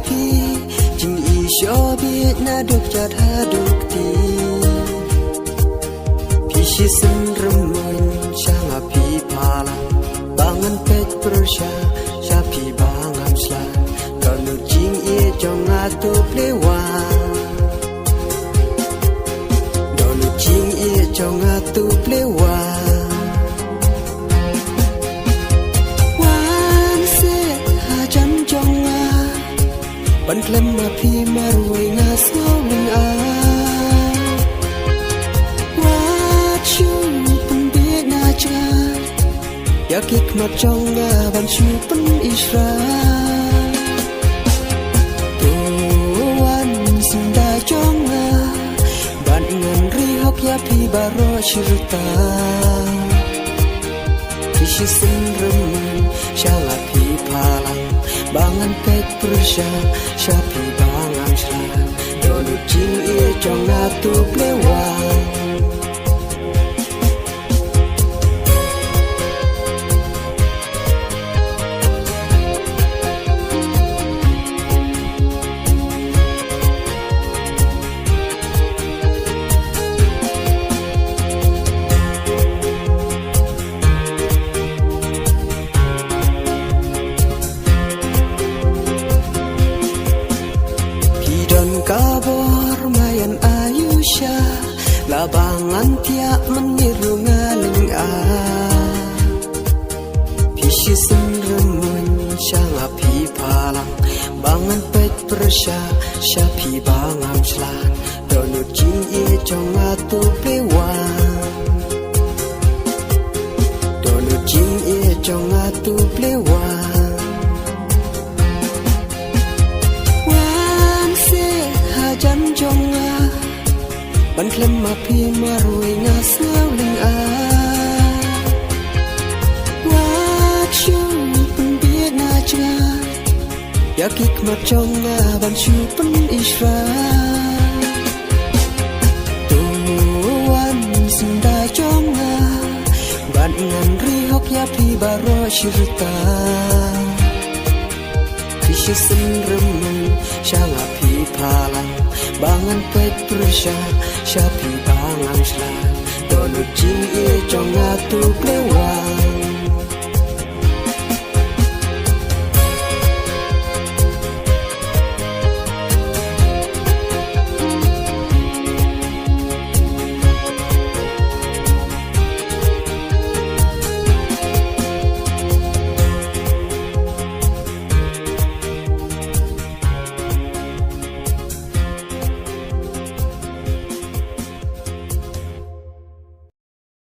phi chừng y cho biết na được chặt ha được tí phi si sinh râm mình sang a phi pala bangan pet persha sa phi bangam sla còn được chinh ye trong ngã tu plewa còn được chinh ye trong ngã tu plewa ban klem ma phi marui nga sawling a wa chu pun bi na cha ya kik ma chong nga ban chu pun isra to wan sin da chong nga ban ngan ri hok ya phi baro shirta kishi sin rum sha la phi phalang bangan pet persha shapi bangan shla dolu jing ye trong na tu plewa kabor mayan ayusha labangan tiap meniru ngaling a pisi senremun syanga pi palang bangan pet persha syapi bangam slan donut jing ye chong atu plewa donut jing ye chong atu plewa chăn trong nga ban klem ma phi marui nga sawling a wa chu pun bi na cha ya kik ma trong nga ban chu pun isra tu wan sin da trong nga ban ngan ri hok ya phi baro shirta kishi sin rum shanga phi phalang bangan pet persha shapi bangan shla dolu jing ye trong atu plewa